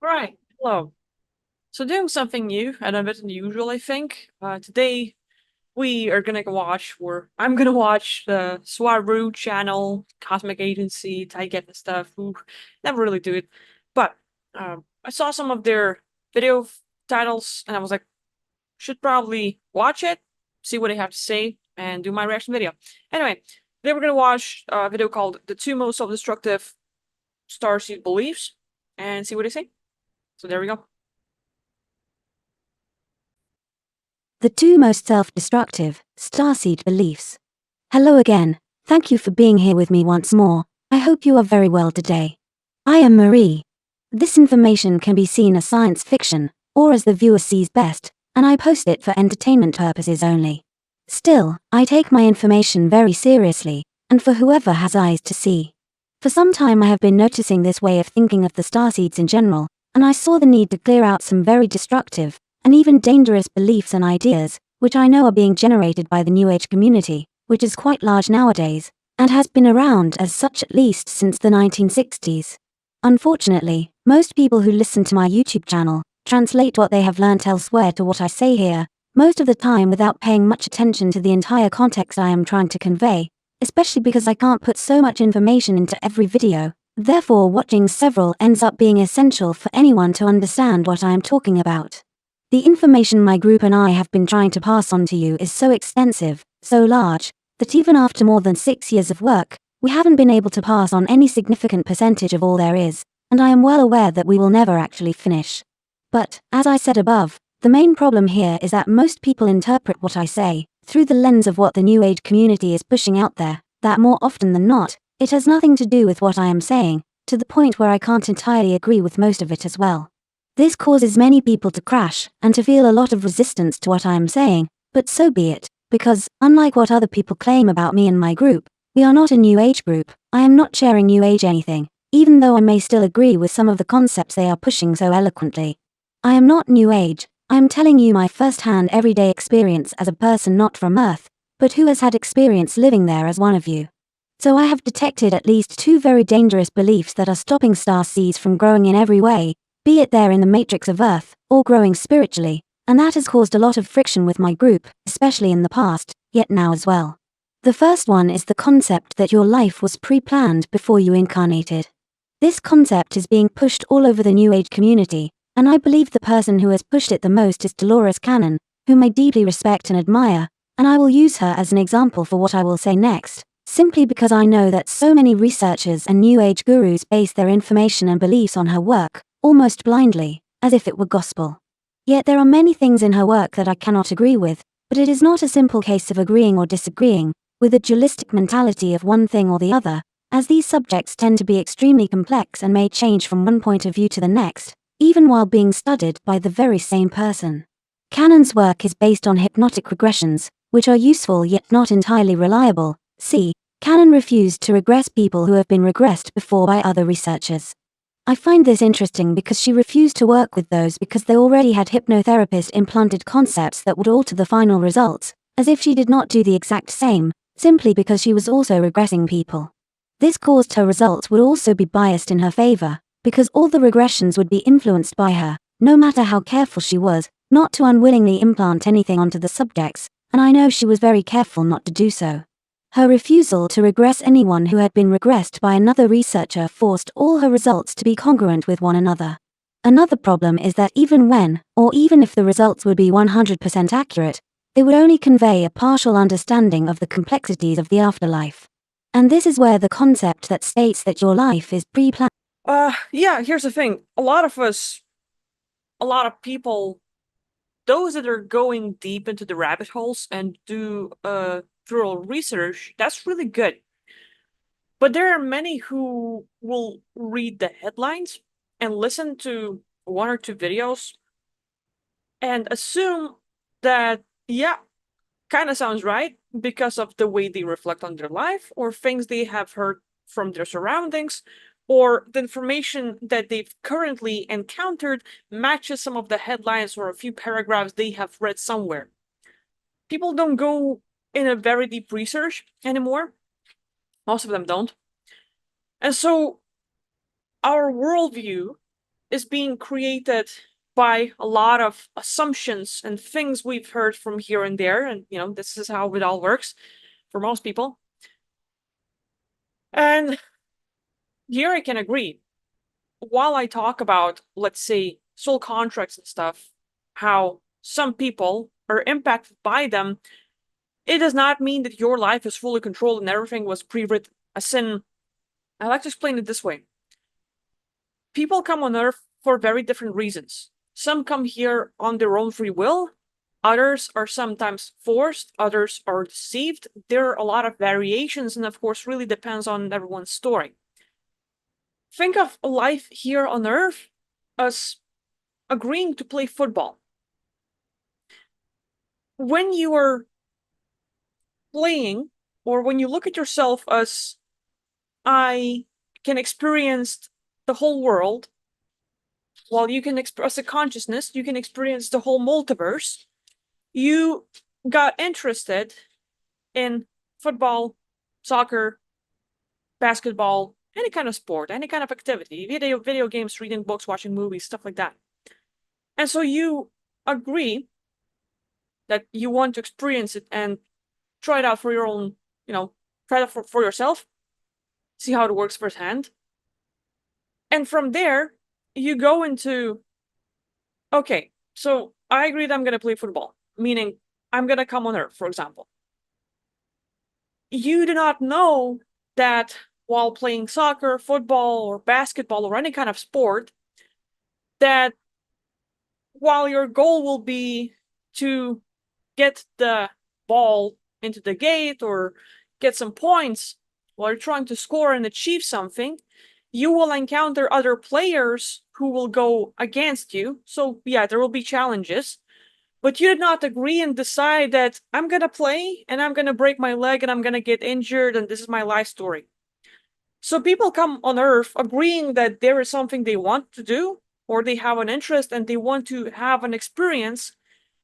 Right. Hello. So doing something new and a bit unusual, I think. Today we are gonna watch, or I'm gonna watch the Swarru channel, Cosmic Agency, Taygetan stuff. Ooh, never really do it, but I saw some of their video titles, and I was like, should probably watch it, see what they have to say, and do my reaction video. Anyway, today we're gonna watch a video called "The Two Most Self-Destructive Starseed Beliefs" and see what they say. So there we go. The two most self-destructive, starseed beliefs. Hello again, thank you for being here with me once more. I hope you are very well today. I am Marie. This information can be seen as science fiction, or as the viewer sees best, and I post it for entertainment purposes only. Still, I take my information very seriously, and for whoever has eyes to see. For some time I have been noticing this way of thinking of the starseeds in general, and I saw the need to clear out some very destructive, and even dangerous beliefs and ideas, which I know are being generated by the New Age community, which is quite large nowadays, and has been around as such at least since the 1960s. Unfortunately, most people who listen to my YouTube channel translate what they have learnt elsewhere to what I say here, most of the time without paying much attention to the entire context I am trying to convey, especially because I can't put so much information into every video. Therefore, watching several ends up being essential for anyone to understand what I am talking about. The information my group and I have been trying to pass on to you is so extensive, so large, that even after more than 6 years of work, we haven't been able to pass on any significant percentage of all there is, and I am well aware that we will never actually finish. But, as I said above, the main problem here is that most people interpret what I say through the lens of what the New Age community is pushing out there, that more often than not, it has nothing to do with what I am saying, to the point where I can't entirely agree with most of it as well. This causes many people to crash and to feel a lot of resistance to what I am saying, but so be it, because, unlike what other people claim about me and my group, we are not a New Age group. I am not sharing New Age anything, even though I may still agree with some of the concepts they are pushing so eloquently. I am not New Age. I am telling you my first-hand everyday experience as a person not from Earth, but who has had experience living there as one of you. So I have detected at least two very dangerous beliefs that are stopping star seeds from growing in every way, be it there in the matrix of Earth, or growing spiritually, and that has caused a lot of friction with my group, especially in the past, yet now as well. The first one is the concept that your life was pre-planned before you incarnated. This concept is being pushed all over the New Age community, and I believe the person who has pushed it the most is Dolores Cannon, whom I deeply respect and admire, and I will use her as an example for what I will say next, simply because I know that so many researchers and New Age gurus base their information and beliefs on her work, almost blindly, as if it were gospel. Yet there are many things in her work that I cannot agree with, but it is not a simple case of agreeing or disagreeing, with a dualistic mentality of one thing or the other, as these subjects tend to be extremely complex and may change from one point of view to the next, even while being studied by the very same person. Cannon's work is based on hypnotic regressions, which are useful yet not entirely reliable. See, Cannon refused to regress people who have been regressed before by other researchers. I find this interesting because she refused to work with those because they already had hypnotherapist implanted concepts that would alter the final results, as if she did not do the exact same, simply because she was also regressing people. This caused her results would also be biased in her favor, because all the regressions would be influenced by her, no matter how careful she was, not to unwillingly implant anything onto the subjects, and I know she was very careful not to do so. Her refusal to regress anyone who had been regressed by another researcher forced all her results to be congruent with one another. Another problem is that even when, or even if the results would be 100% accurate, they would only convey a partial understanding of the complexities of the afterlife. And this is where the concept that states that your life is pre-planned. Yeah, here's the thing. A lot of people, those that are going deep into the rabbit holes and do thorough research, that's really good. But there are many who will read the headlines and listen to one or two videos and assume that, yeah, kind of sounds right because of the way they reflect on their life or things they have heard from their surroundings, or the information that they've currently encountered matches some of the headlines or a few paragraphs they have read somewhere. People don't go in a very deep research anymore. Most of them don't. And so our worldview is being created by a lot of assumptions and things we've heard from here and there, and this is how it all works for most people. And here I can agree. While I talk about, let's say, soul contracts and stuff, how some people are impacted by them, it does not mean that your life is fully controlled and everything was pre-written. As in, I like to explain it this way. People come on Earth for very different reasons. Some come here on their own free will, others are sometimes forced, others are deceived. There are a lot of variations, and of course, really depends on everyone's story. Think of life here on Earth as agreeing to play football. When you are playing, or when you look at yourself as, I can experience the whole world, while you can express a consciousness, you can experience the whole multiverse. You got interested in football, soccer, basketball, any kind of sport, any kind of activity, video games, reading books, watching movies, stuff like that. And so you agree that you want to experience it and try it out for your own, try it out for yourself, see how it works firsthand. And from there, you go into, okay, so I agree that I'm going to play football, meaning I'm going to come on Earth, for example. You do not know that while playing soccer, football, or basketball, or any kind of sport, that while your goal will be to get the ball into the gate or get some points while you're trying to score and achieve something, you will encounter other players who will go against you. So yeah, there will be challenges. But you did not agree and decide that I'm going to play and I'm going to break my leg and I'm going to get injured and this is my life story. So people come on Earth agreeing that there is something they want to do or they have an interest and they want to have an experience,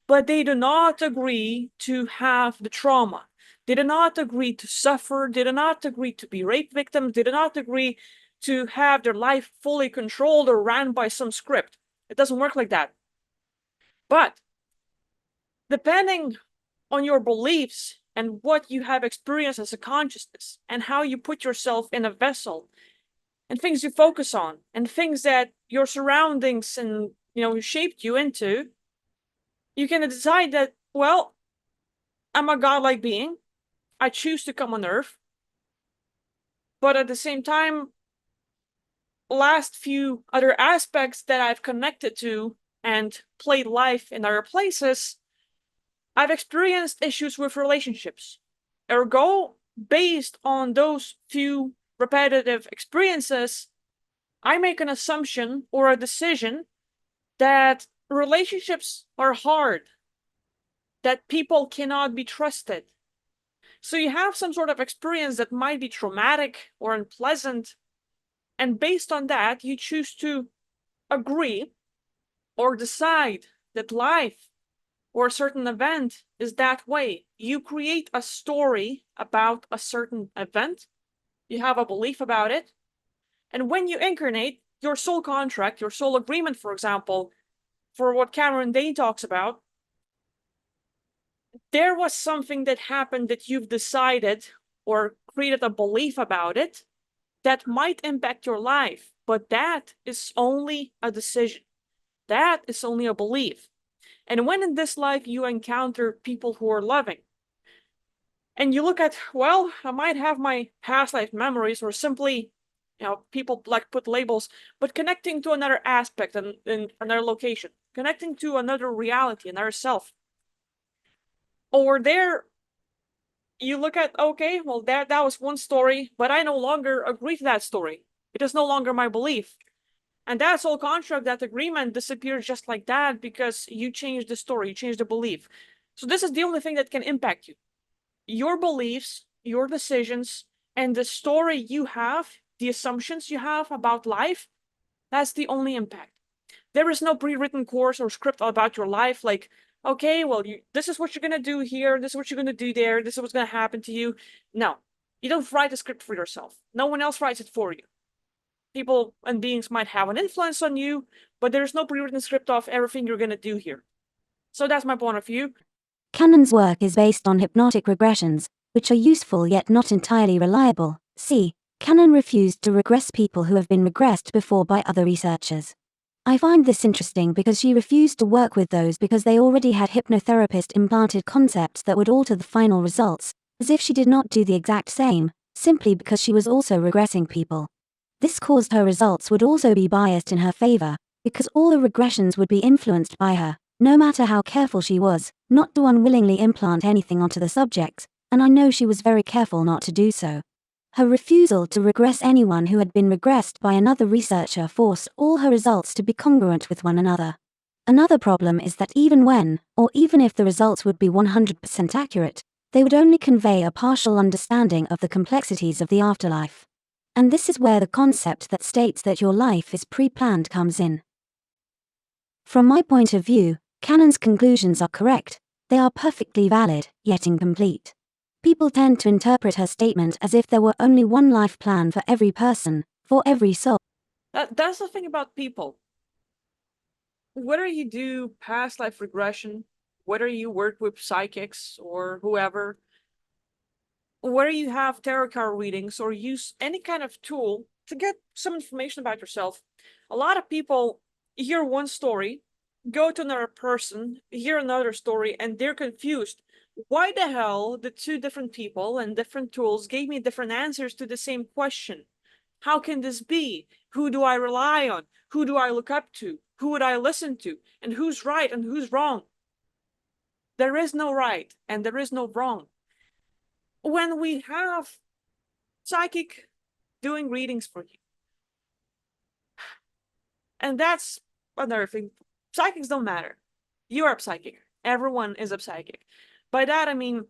but they do not agree to have the trauma. They do not agree to suffer. They do not agree to be rape victims. They do not agree to have their life fully controlled or ran by some script. It doesn't work like that. But depending on your beliefs and what you have experienced as a consciousness and how you put yourself in a vessel and things you focus on and things that your surroundings and shaped you into, you can decide that, well, I'm a godlike being. I choose to come on Earth. But at the same time, last few other aspects that I've connected to and played life in other places, I've experienced issues with relationships. Ergo, based on those few repetitive experiences, I make an assumption or a decision that relationships are hard, that people cannot be trusted. So you have some sort of experience that might be traumatic or unpleasant, and based on that, you choose to agree or decide that life or a certain event is that way. You create a story about a certain event, you have a belief about it, and when you incarnate, your soul contract, your soul agreement, for example, for what Cameron Day talks about, there was something that happened that you've decided or created a belief about it that might impact your life, but that is only a decision. That is only a belief. And when in this life you encounter people who are loving, and you look at, well, I might have my past life memories or simply, people like put labels, but connecting to another aspect and in another location, connecting to another reality, another self. Or there, you look at, okay, well, that was one story, but I no longer agree to that story. It is no longer my belief. And that soul contract, that agreement disappears just like that because you changed the story, you changed the belief. So this is the only thing that can impact you. Your beliefs, your decisions, and the story you have, the assumptions you have about life, that's the only impact. There is no pre-written course or script about your life like, okay, well, this is what you're going to do here, this is what you're going to do there, this is what's going to happen to you. No, you don't write a script for yourself. No one else writes it for you. People and beings might have an influence on you, but there's no pre-written script of everything you're gonna do here. So that's my point of view. Cannon's work is based on hypnotic regressions, which are useful yet not entirely reliable. See, Cannon refused to regress people who have been regressed before by other researchers. I find this interesting because she refused to work with those because they already had hypnotherapist implanted concepts that would alter the final results, as if she did not do the exact same, simply because she was also regressing people. This caused her results would also be biased in her favor, because all the regressions would be influenced by her, no matter how careful she was, not to unwillingly implant anything onto the subjects, and I know she was very careful not to do so. Her refusal to regress anyone who had been regressed by another researcher forced all her results to be congruent with one another. Another problem is that even when, or even if the results would be 100% accurate, they would only convey a partial understanding of the complexities of the afterlife. And this is where the concept that states that your life is pre-planned comes in. From my point of view, Cannon's conclusions are correct, they are perfectly valid, yet incomplete. People tend to interpret her statement as if there were only one life plan for every person, for every soul. That's the thing about people. Whether you do past life regression, whether you work with psychics or whoever, whether you have tarot card readings or use any kind of tool to get some information about yourself, a lot of people hear one story, go to another person, hear another story, and they're confused. Why the hell the two different people and different tools gave me different answers to the same question? How can this be? Who do I rely on? Who do I look up to? Who would I listen to? And who's right and who's wrong? There is no right and there is no wrong. When we have psychic doing readings for you, and that's another thing, psychics don't matter. You are a psychic. Everyone is a psychic. By that I mean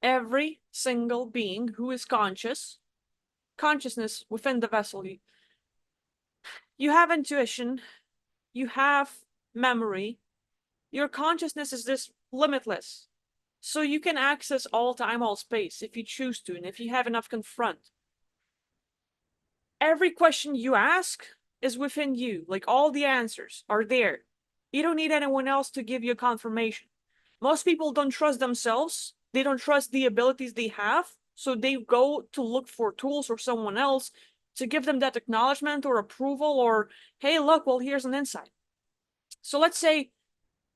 every single being who is consciousness within the vessel. You have intuition, you have memory, your consciousness is this limitless. So you can access all time, all space if you choose to, and if you have enough confront. Every question you ask is within you, like all the answers are there. You don't need anyone else to give you a confirmation. Most people don't trust themselves, they don't trust the abilities they have, so they go to look for tools or someone else to give them that acknowledgement or approval or, hey, look, well, here's an insight. So let's say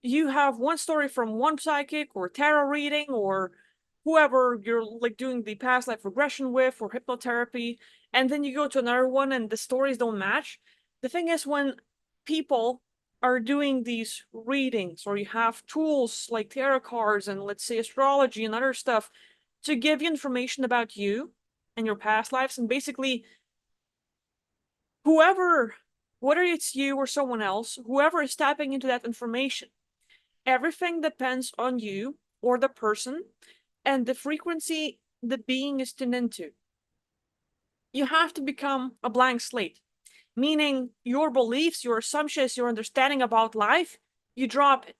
you have one story from one psychic or tarot reading or whoever you're like doing the past life regression with or hypnotherapy, and then you go to another one and the stories don't match. The thing is, when people are doing these readings, or you have tools like tarot cards and let's say astrology and other stuff to give you information about you and your past lives, and basically whoever, whether it's you or someone else, whoever is tapping into that information, everything depends on you or the person and the frequency the being is tuned into. You have to become a blank slate, meaning your beliefs, your assumptions, your understanding about life, you drop it.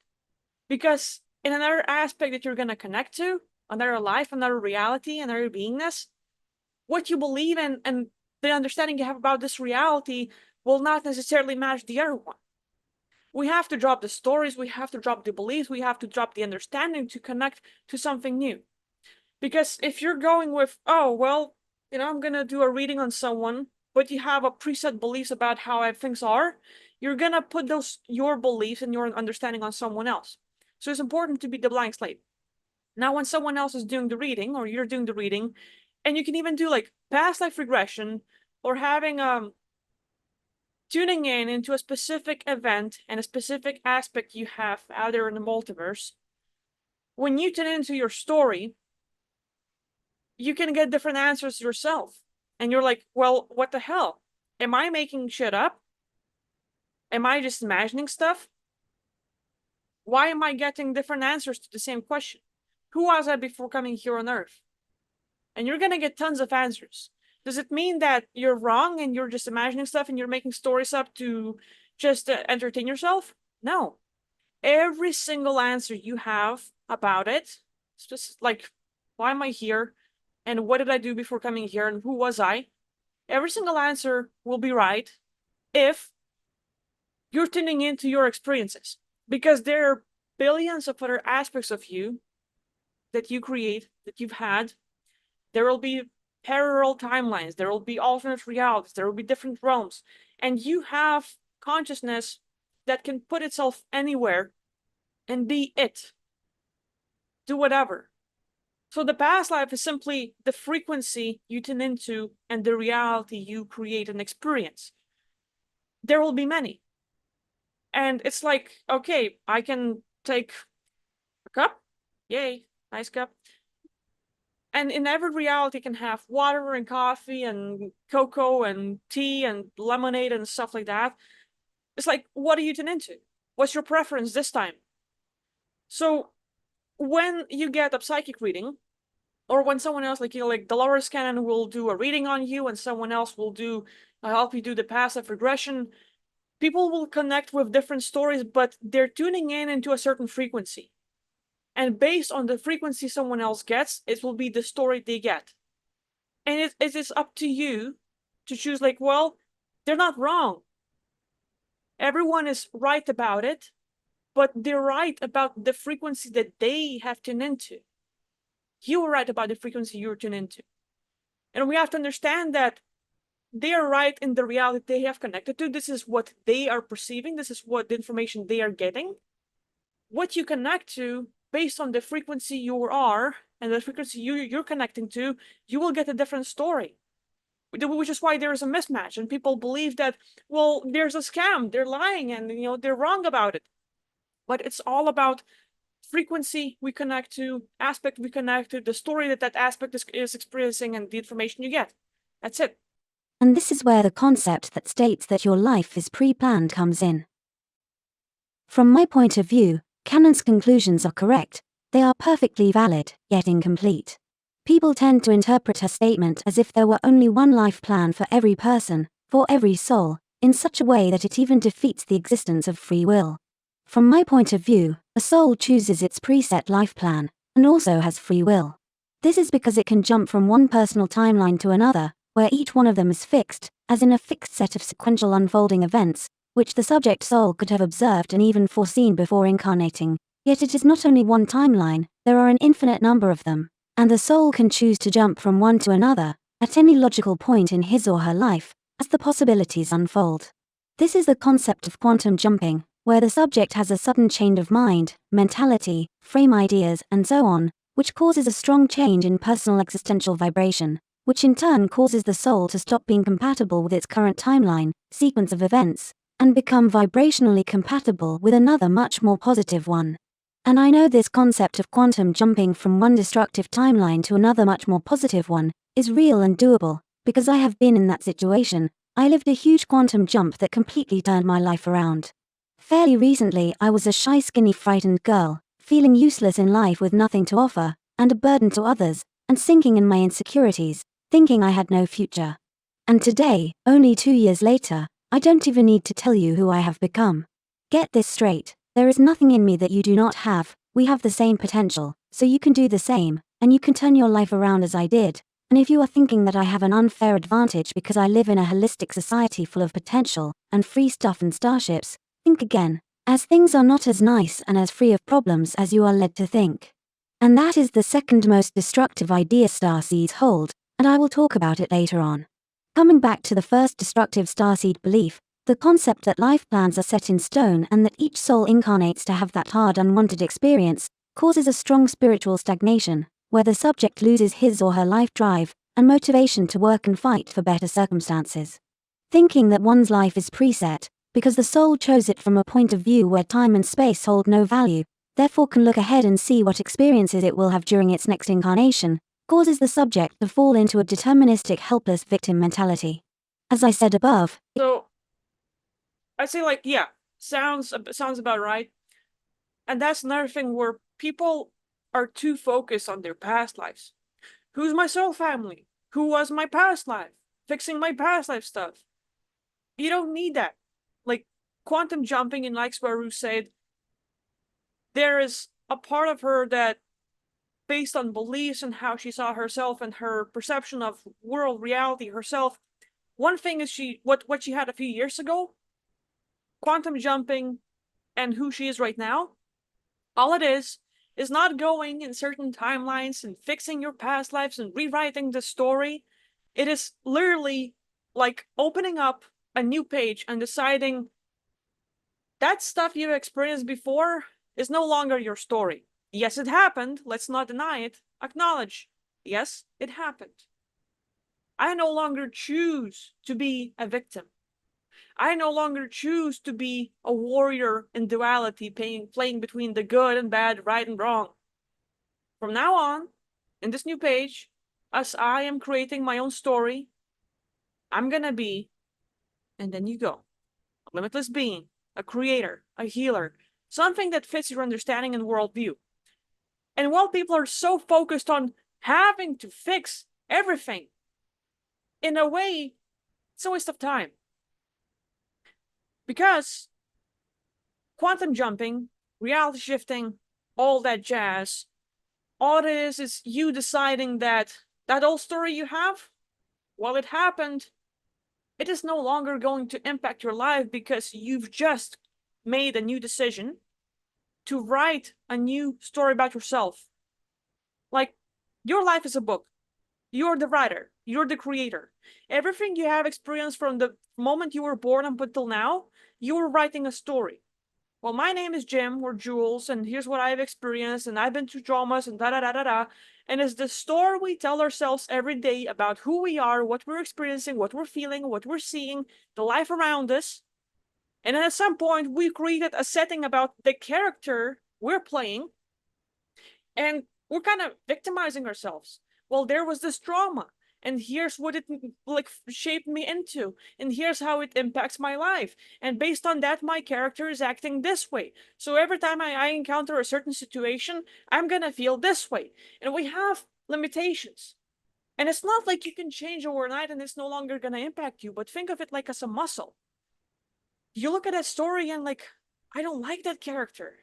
Because in another aspect that you're going to connect to, another life, another reality, another beingness, what you believe in and the understanding you have about this reality will not necessarily match the other one. We have to drop the stories, we have to drop the beliefs, we have to drop the understanding to connect to something new. Because if you're going with, oh, well, I'm gonna do a reading on someone, but you have a preset beliefs about how things are, you're gonna put your beliefs and your understanding on someone else. So it's important to be the blank slate. Now, when someone else is doing the reading, or you're doing the reading, and you can even do like past life regression, or having tuning in into a specific event and a specific aspect you have out there in the multiverse, when you tune into your story, you can get different answers yourself. And you're like, well, what the hell? Am I making shit up? Am I just imagining stuff? Why am I getting different answers to the same question? Who was I before coming here on Earth? And you're gonna get tons of answers. Does it mean that you're wrong and you're just imagining stuff and you're making stories up to just entertain yourself? No. Every single answer you have about it, it's just like, why am I here? And what did I do before coming here? And who was I? Every single answer will be right if you're tuning into your experiences, because there are billions of other aspects of you that you create, that you've had. There will be parallel timelines, there will be alternate realities, there will be different realms, and you have consciousness that can put itself anywhere and be it. Do whatever. So the past life is simply the frequency you tune into and the reality you create and experience. There will be many. And it's like, okay, I can take a cup. Yay, nice cup. And in every reality can have water and coffee and cocoa and tea and lemonade and stuff like that. It's like, what are you tune into? What's your preference this time? So when you get a psychic reading, or when someone else, like, like Dolores Cannon will do a reading on you, and someone else will do help you do the passive regression, people will connect with different stories, but they're tuning in into a certain frequency. And based on the frequency someone else gets, it will be the story they get. And it is up to you to choose, like, well, they're not wrong. Everyone is right about it, but they're right about the frequency that they have tuned into. You are right about the frequency you're tuned into. And we have to understand that they are right in the reality they have connected to. This is what they are perceiving. This is what the information they are getting. What you connect to based on the frequency you are and the frequency you're connecting to, you will get a different story. Which is why there is a mismatch, and people believe that, well, there's a scam, they're lying, and they're wrong about it. But it's all about frequency we connect to, aspect we connect to, the story that aspect is experiencing, and the information you get. That's it. And this is where the concept that states that your life is pre-planned comes in. From my point of view, Cannon's conclusions are correct. They are perfectly valid, yet incomplete. People tend to interpret her statement as if there were only one life plan for every person, for every soul, in such a way that it even defeats the existence of free will. From my point of view, a soul chooses its preset life plan, and also has free will. This is because it can jump from one personal timeline to another, where each one of them is fixed, as in a fixed set of sequential unfolding events, which the subject soul could have observed and even foreseen before incarnating. Yet it is not only one timeline, there are an infinite number of them, and the soul can choose to jump from one to another, at any logical point in his or her life, as the possibilities unfold. This is the concept of quantum jumping, where the subject has a sudden change of mind, mentality, frame ideas, and so on, which causes a strong change in personal existential vibration, which in turn causes the soul to stop being compatible with its current timeline, sequence of events, and become vibrationally compatible with another much more positive one. And I know this concept of quantum jumping from one destructive timeline to another much more positive one is real and doable, because I have been in that situation. I lived a huge quantum jump that completely turned my life around. Fairly recently, I was a shy, skinny, frightened girl, feeling useless in life with nothing to offer, and a burden to others, and sinking in my insecurities, thinking I had no future. And today, only 2 years later, I don't even need to tell you who I have become. Get this straight, there is nothing in me that you do not have. We have the same potential, so you can do the same, and you can turn your life around as I did. And if you are thinking that I have an unfair advantage because I live in a holistic society full of potential, and free stuff and starships, think again, as things are not as nice and as free of problems as you are led to think. And that is the second most destructive idea starseeds hold, and I will talk about it later on. Coming back to the first destructive starseed belief, the concept that life plans are set in stone and that each soul incarnates to have that hard unwanted experience, causes a strong spiritual stagnation, where the subject loses his or her life drive and motivation to work and fight for better circumstances. Thinking that one's life is preset, because the soul chose it from a point of view where time and space hold no value, therefore can look ahead and see what experiences it will have during its next incarnation, causes the subject to fall into a deterministic helpless victim mentality. As I said above, So I'd say, like, yeah, sounds about right. And that's another thing where people are too focused on their past lives. Who's my soul family? Who was my past life? Fixing my past life stuff. You don't need that. Like, quantum jumping, in like Swarru said, there is a part of her that, based on beliefs and how she saw herself and her perception of world reality herself, One thing is what she had a few years ago, quantum jumping, and who she is right now. All it is not going in certain timelines and fixing your past lives and rewriting the story. It is literally like opening up a new page and deciding that stuff you experienced before is no longer your story. Yes, it happened. Let's not deny it. Acknowledge. Yes, it happened. I no longer choose to be a victim. I no longer choose to be a warrior in duality, playing between the good and bad, right and wrong. From now on, in this new page, as I am creating my own story, I'm gonna be, and then you go, a limitless being, a creator, a healer, something that fits your understanding and worldview. And while people are so focused on having to fix everything, in a way, it's a waste of time. Because quantum jumping, reality shifting, all that jazz, all it is you deciding that that old story you have, while it happened, it is no longer going to impact your life because you've just made a new decision to write a new story about yourself. Like, your life is a book. You're the writer. You're the creator. Everything you have experienced from the moment you were born up until now, you're writing a story. Well, my name is Jim or Jules, and here's what I've experienced, and I've been through traumas, and da da da da da. And it's the story we tell ourselves every day about who we are, what we're experiencing, what we're feeling, what we're seeing, the life around us. And then at some point, we created a setting about the character we're playing, and we're kind of victimizing ourselves. Well, there was this trauma, and here's what it like shaped me into, and here's how it impacts my life, and based on that my character is acting this way. So every time I encounter a certain situation, I'm gonna feel this way. And we have limitations, and it's not like you can change overnight and it's no longer gonna impact you, but think of it like as a muscle. You look at that story and like, I don't like that character.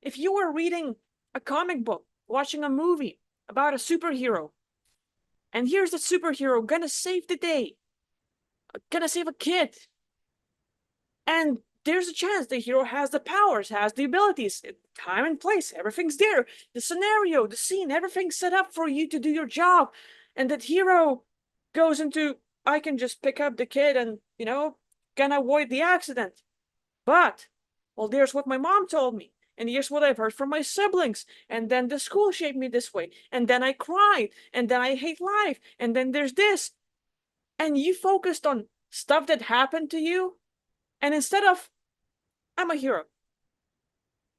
If you were reading a comic book, watching a movie about a superhero, and here's the superhero gonna save the day, gonna save a kid, and there's a chance the hero has the powers, has the abilities, time and place, everything's there. The scenario, the scene, everything's set up for you to do your job. And that hero goes into, I can just pick up the kid and, can avoid the accident. But, well, there's what my mom told me. And here's what I've heard from my siblings. And then the school shaped me this way. And then I cried. And then I hate life. And then there's this. And you focused on stuff that happened to you. And instead of, I'm a hero,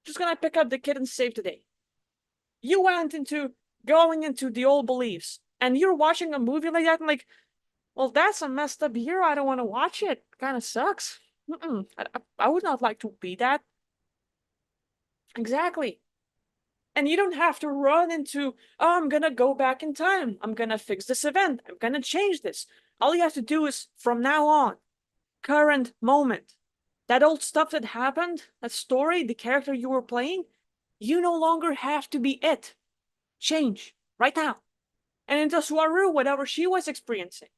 just gonna pick up the kid and save the day, you went into going into the old beliefs. And you're watching a movie like that and like, well, that's a messed up hero. I don't want to watch it. Kind of sucks. I would not like to be that. Exactly. And you don't have to run into, oh, I'm gonna go back in time. I'm gonna fix this event. I'm gonna change this. All you have to do is, from now on, current moment. That old stuff that happened, that story, the character you were playing, you no longer have to be it. Change, right now. And into Swarru, whatever she was experiencing,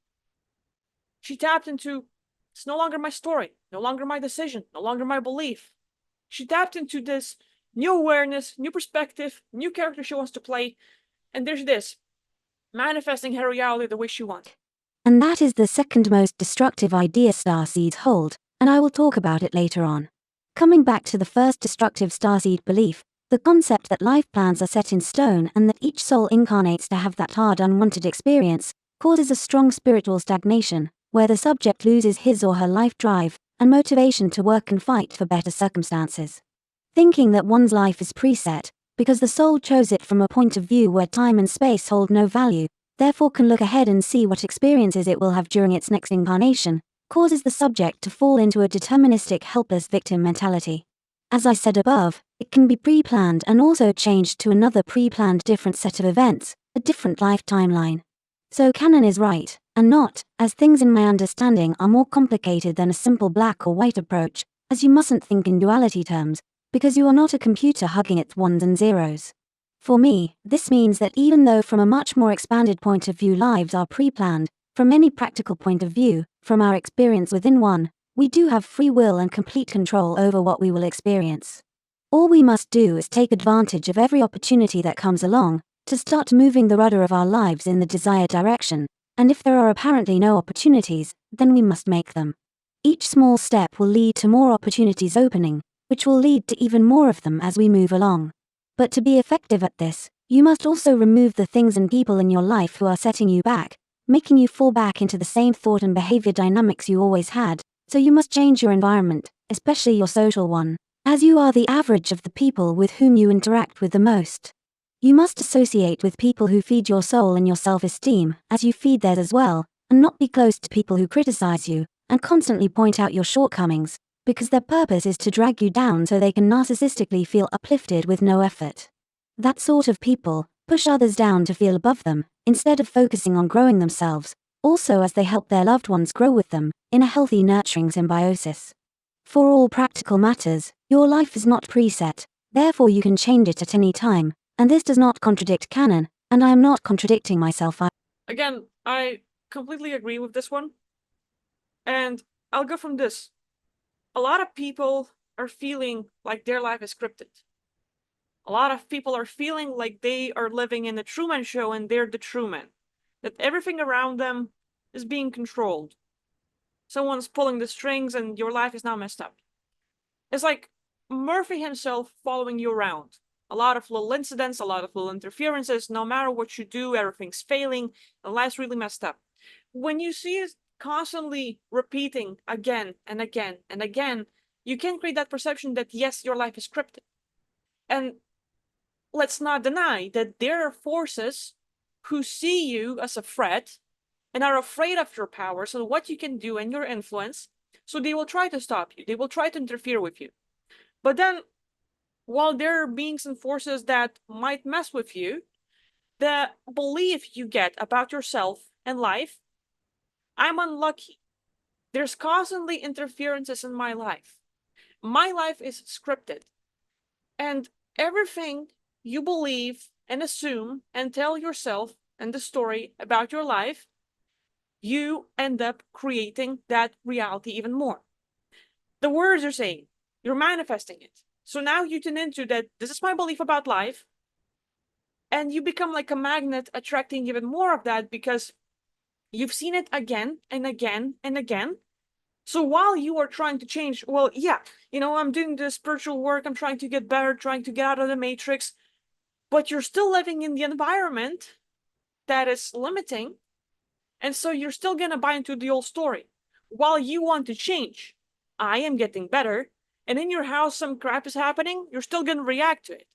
she tapped into, it's no longer my story, no longer my decision, no longer my belief. She tapped into this new awareness, new perspective, new character she wants to play, and there's this, manifesting her reality the way she wants. And that is the second most destructive idea starseeds hold, and I will talk about it later on. Coming back to the first destructive starseed belief, the concept that life plans are set in stone and that each soul incarnates to have that hard unwanted experience, causes a strong spiritual stagnation, where the subject loses his or her life drive and motivation to work and fight for better circumstances. Thinking that one's life is preset, because the soul chose it from a point of view where time and space hold no value, therefore can look ahead and see what experiences it will have during its next incarnation, causes the subject to fall into a deterministic helpless victim mentality. As I said above, it can be pre-planned and also changed to another pre-planned different set of events, a different life timeline. So canon is right, and not, as things in my understanding are more complicated than a simple black or white approach, as you mustn't think in duality terms, because you are not a computer hugging its ones and zeros. For me, this means that even though from a much more expanded point of view lives are pre-planned, From any practical point of view, from our experience within one, we do have free will and complete control over what we will experience. All we must do is take advantage of every opportunity that comes along, to start moving the rudder of our lives in the desired direction, and if there are apparently no opportunities, then we must make them. Each small step will lead to more opportunities opening, which will lead to even more of them as we move along. But to be effective at this, you must also remove the things and people in your life who are setting you back, making you fall back into the same thought and behavior dynamics you always had, so you must change your environment, especially your social one, as you are the average of the people with whom you interact with the most. You must associate with people who feed your soul and your self-esteem, as you feed theirs as well, and not be close to people who criticize you, and constantly point out your shortcomings, because their purpose is to drag you down so they can narcissistically feel uplifted with no effort. That sort of people push others down to feel above them, instead of focusing on growing themselves, also as they help their loved ones grow with them, in a healthy nurturing symbiosis. For all practical matters, your life is not preset, therefore you can change it at any time, and this does not contradict canon, and I am not contradicting myself. Again, I completely agree with this one. And I'll go from this. A lot of people are feeling like their life is scripted. A lot of people are feeling like they are living in the Truman Show and they're the Truman. That everything around them is being controlled. Someone's pulling the strings and your life is now messed up. It's like Murphy himself following you around. A lot of little incidents, a lot of little interferences. No matter what you do, everything's failing. And life's really messed up. When you see it constantly repeating again and again and again, you can create that perception that yes, your life is scripted. And let's not deny that there are forces who see you as a threat and are afraid of your powers and what you can do and your influence. So they will try to stop you. They will try to interfere with you. But then, while there are beings and forces that might mess with you, the belief you get about yourself and life, I'm unlucky. There's constantly interferences in my life. My life is scripted. And everything you believe and assume and tell yourself and the story about your life, you end up creating that reality even more. The words you're saying, you're manifesting it. So now you tune into that this is my belief about life, and you become like a magnet attracting even more of that because you've seen it again and again and again. So while you are trying to change, well, yeah, I'm doing the spiritual work, I'm trying to get better, trying to get out of the matrix, but you're still living in the environment that is limiting, and so you're still gonna buy into the old story. While you want to change, I am getting better, and in your house some crap is happening, you're still gonna react to it.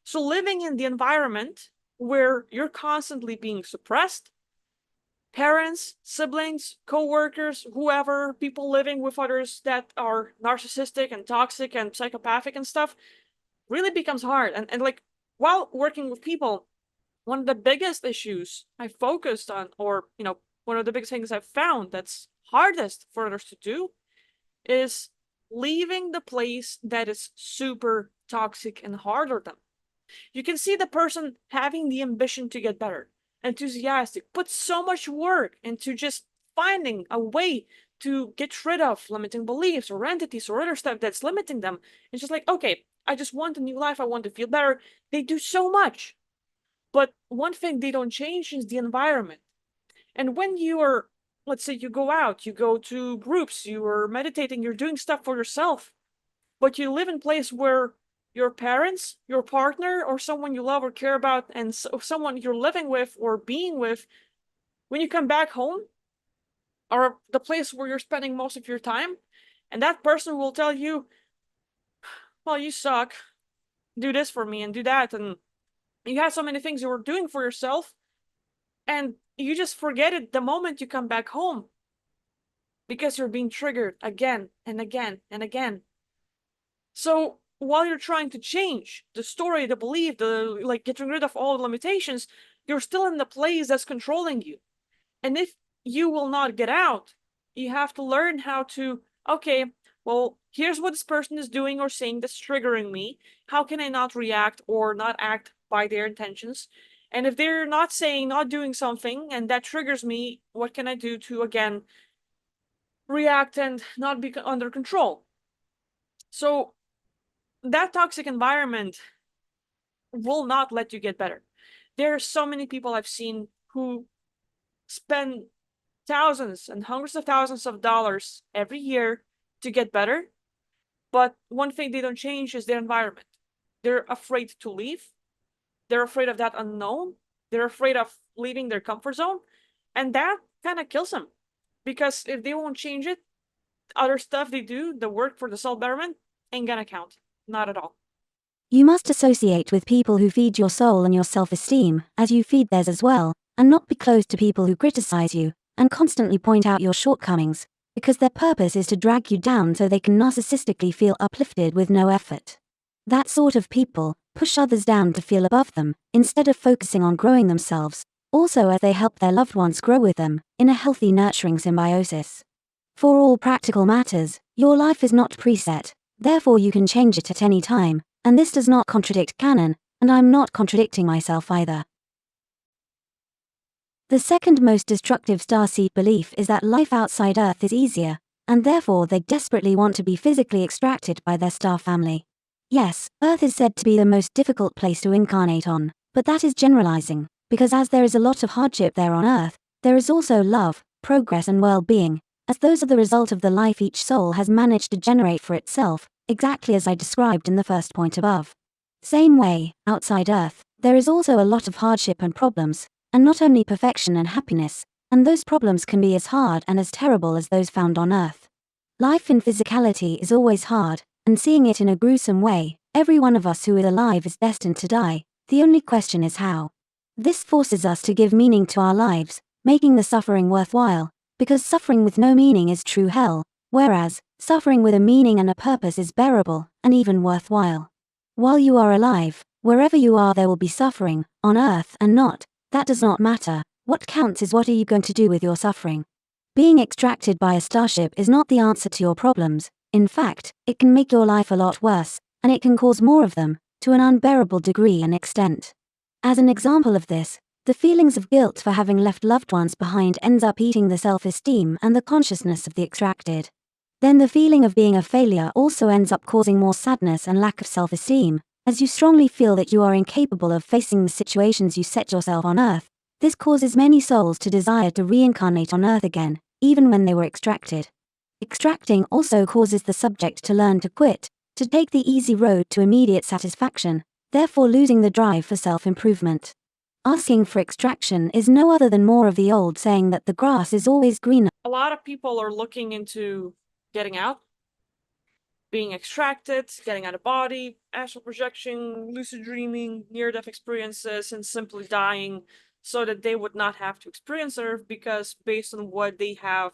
So living in the environment where you're constantly being suppressed, parents, siblings, co-workers, whoever, people living with others that are narcissistic and toxic and psychopathic and stuff, really becomes hard. And like, while working with people, one of the biggest issues I focused on, or, one of the biggest things I've found that's hardest for others to do is leaving the place that is super toxic and hard on them. You can see the person having the ambition to get better, enthusiastic, put so much work into just finding a way to get rid of limiting beliefs or entities or other stuff that's limiting them. It's just like, okay, I just want a new life, I want to feel better. They do so much. But one thing they don't change is the environment. And when you are, let's say you go out, you go to groups, you are meditating, you're doing stuff for yourself, but you live in a place where your parents, your partner, or someone you love or care about, and someone you're living with or being with, when you come back home, or the place where you're spending most of your time, and that person will tell you, well, you suck, do this for me and do that, and you have so many things you were doing for yourself, and you just forget it the moment you come back home because you're being triggered again and again and again. So while you're trying to change the story, the belief, the like getting rid of all the limitations, you're still in the place that's controlling you. And if you will not get out, you have to learn how to, okay, well, here's what this person is doing or saying that's triggering me. How can I not react or not act by their intentions? And if they're not saying, not doing something, and that triggers me, what can I do to, again, react and not be under control? So that toxic environment will not let you get better. There are so many people I've seen who spend thousands and hundreds of thousands of dollars every year to get better, but one thing they don't change is their environment. They're afraid to leave. They're afraid of that unknown. They're afraid of leaving their comfort zone. And that kind of kills them. Because if they won't change it, other stuff they do, the work for the self betterment, ain't gonna count. Not at all. You must associate with people who feed your soul and your self-esteem, as you feed theirs as well, and not be close to people who criticize you, and constantly point out your shortcomings, because their purpose is to drag you down so they can narcissistically feel uplifted with no effort. That sort of people push others down to feel above them, instead of focusing on growing themselves, also as they help their loved ones grow with them, in a healthy nurturing symbiosis. For all practical matters, your life is not preset, therefore you can change it at any time, and this does not contradict canon, and I'm not contradicting myself either. The second most destructive starseed belief is that life outside Earth is easier, and therefore they desperately want to be physically extracted by their star family. Yes, Earth is said to be the most difficult place to incarnate on, but that is generalizing, because as there is a lot of hardship there on Earth, there is also love, progress and well-being, as those are the result of the life each soul has managed to generate for itself, exactly as I described in the first point above. Same way, outside Earth, there is also a lot of hardship and problems, and not only perfection and happiness, and those problems can be as hard and as terrible as those found on Earth. Life in physicality is always hard, and seeing it in a gruesome way, every one of us who is alive is destined to die, the only question is how. This forces us to give meaning to our lives, making the suffering worthwhile, because suffering with no meaning is true hell, whereas, suffering with a meaning and a purpose is bearable, and even worthwhile. While you are alive, wherever you are there will be suffering, on Earth and not, that does not matter, what counts is what are you going to do with your suffering. Being extracted by a starship is not the answer to your problems, in fact, it can make your life a lot worse, and it can cause more of them, to an unbearable degree and extent. As an example of this, the feelings of guilt for having left loved ones behind ends up eating the self-esteem and the consciousness of the extracted. Then the feeling of being a failure also ends up causing more sadness and lack of self-esteem, as you strongly feel that you are incapable of facing the situations you set yourself on Earth. This causes many souls to desire to reincarnate on Earth again, even when they were extracted. Extracting also causes the subject to learn to quit, to take the easy road to immediate satisfaction, therefore losing the drive for self-improvement. Asking for extraction is no other than more of the old saying that the grass is always greener. A lot of people are looking into getting out, being extracted, getting out of body, astral projection, lucid dreaming, near-death experiences, and simply dying so that they would not have to experience Earth, because based on what they have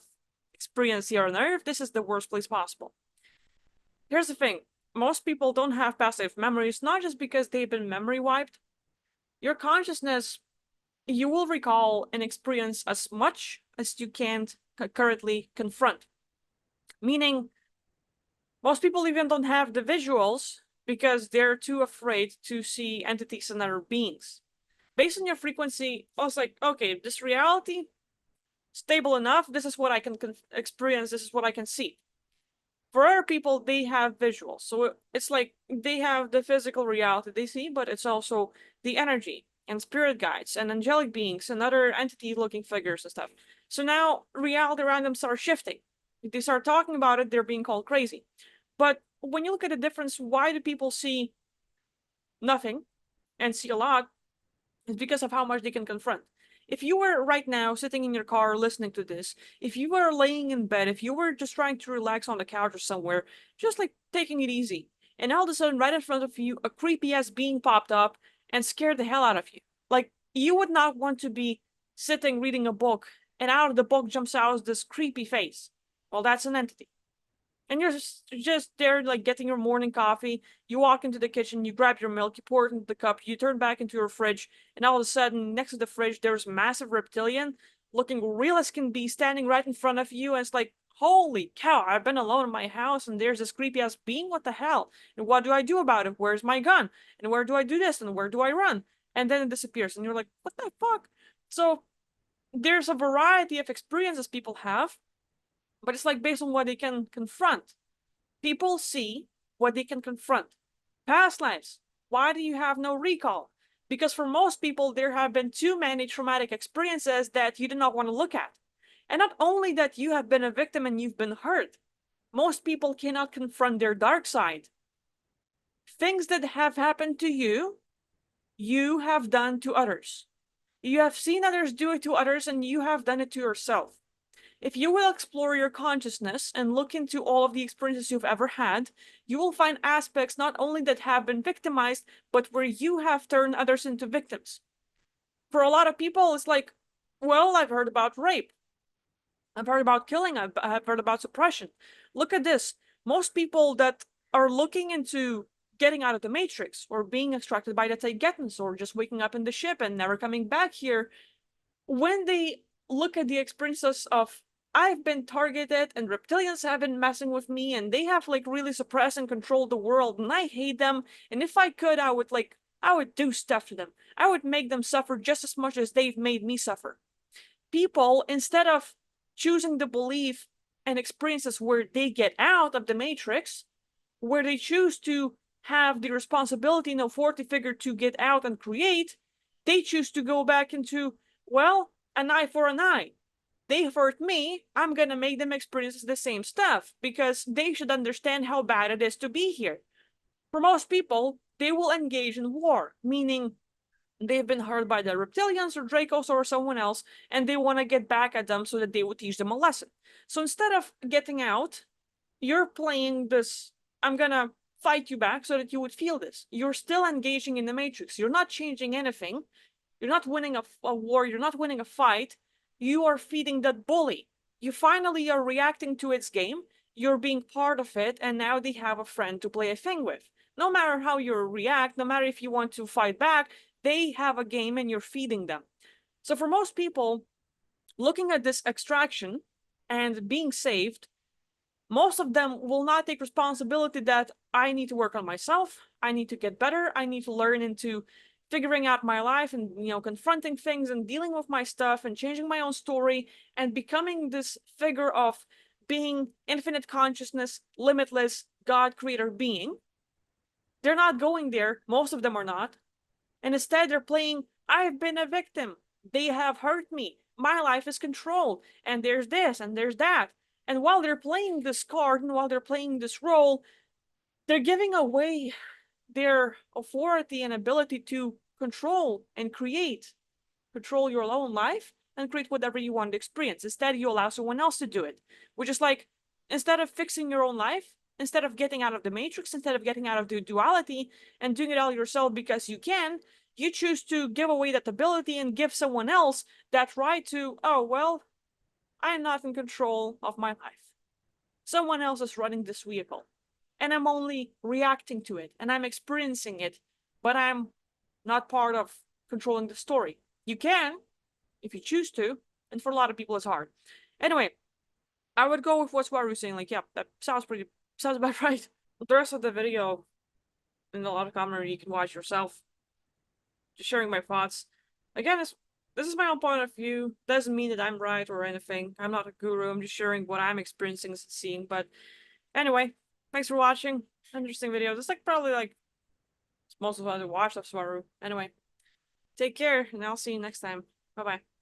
experienced here on Earth, this is the worst place possible. Here's the thing. Most people don't have past life memories, not just because they've been memory wiped. Your consciousness, you will recall and experience as much as you can't currently confront. Meaning, most people even don't have the visuals because they're too afraid to see entities and other beings. Based on your frequency, I was like, okay, this reality, stable enough, this is what I can experience, this is what I can see. For other people, they have visuals. So it's like they have the physical reality they see, but it's also the energy and spirit guides and angelic beings and other entity-looking figures and stuff. So now reality around them starts shifting. If they start talking about it, they're being called crazy. But when you look at the difference, why do people see nothing and see a lot? It's because of how much they can confront. If you were right now sitting in your car listening to this, if you were laying in bed, if you were just trying to relax on the couch or somewhere, just like taking it easy, and all of a sudden right in front of you, a creepy ass being popped up and scared the hell out of you. Like, you would not want to be sitting reading a book, and out of the book jumps out this creepy face. Well, that's an entity. And you're just there, like, getting your morning coffee. You walk into the kitchen, you grab your milk, you pour it into the cup, you turn back into your fridge, and all of a sudden, next to the fridge, there's massive reptilian, looking real as can be, standing right in front of you, and it's like, holy cow, I've been alone in my house, and there's this creepy-ass being, what the hell? And what do I do about it? Where's my gun? And where do I do this? And where do I run? and then it disappears, and you're like, what the fuck? So there's a variety of experiences people have, but it's like based on what they can confront. People see what they can confront. Past lives. Why do you have no recall? Because for most people, there have been too many traumatic experiences that you do not want to look at. And not only that you have been a victim and you've been hurt, most people cannot confront their dark side. Things that have happened to you, you have done to others. You have seen others do it to others, and you have done it to yourself. If you will explore your consciousness and look into all of the experiences you've ever had, you will find aspects not only that have been victimized, but where you have turned others into victims. For a lot of people, it's like, well, I've heard about rape. I've heard about killing. I've heard about suppression. Look at this. Most people that are looking into getting out of the matrix or being extracted by the Taygetans or just waking up in the ship and never coming back here, when they look at the experiences of I've been targeted and reptilians have been messing with me and they have like really suppressed and controlled the world and I hate them, and if I could I would do stuff to them. I would make them suffer just as much as they've made me suffer. People, instead of choosing the belief and experiences where they get out of the matrix, where they choose to have the responsibility and authority figure to get out and create, they choose to go back into, well, an eye for an eye. They hurt me, I'm gonna make them experience the same stuff because they should understand how bad it is to be here. For most people, they will engage in war, meaning they've been hurt by the reptilians or Dracos or someone else, and they want to get back at them so that they would teach them a lesson. So instead of getting out, you're playing this, I'm gonna fight you back so that you would feel this. You're still engaging in the matrix. You're not changing anything. You're not winning a war. You're not winning a fight. You are feeding that bully. You finally are reacting to its game. You're being part of it, and now they have a friend to play a thing with. No matter how you react, no matter if you want to fight back, they have a game and you're feeding them. So for most people, looking at this extraction and being saved, most of them will not take responsibility that I need to work on myself, I need to get better, I need to learn into figuring out my life and confronting things and dealing with my stuff and changing my own story and becoming this figure of being infinite consciousness, limitless God creator being. They're not going there, most of them are not, and instead they're playing I've been a victim, they have hurt me, my life is controlled, and there's this and there's that. And while they're playing this card and while they're playing this role, they're giving away their authority and ability to control and create, control your own life and create whatever you want to experience. Instead, you allow someone else to do it, which is like, instead of fixing your own life, instead of getting out of the matrix, instead of getting out of the duality and doing it all yourself because you can, you choose to give away that ability and give someone else that right to, oh, well, I'm not in control of my life. Someone else is running this vehicle, and I'm only reacting to it, and I'm experiencing it, but I'm not part of controlling the story. You can, if you choose to, and for a lot of people it's hard. Anyway, I would go with what Swarru's saying, like, yeah, that sounds about right. The rest of the video, in a lot of commentary, you can watch yourself. Just sharing my thoughts. Again, this is my own point of view. Doesn't mean that I'm right or anything. I'm not a guru. I'm just sharing what I'm experiencing and seeing. But anyway, thanks for watching. Interesting video. This like probably like most of us watched of Swarru. Anyway, take care, and I'll see you next time. Bye bye.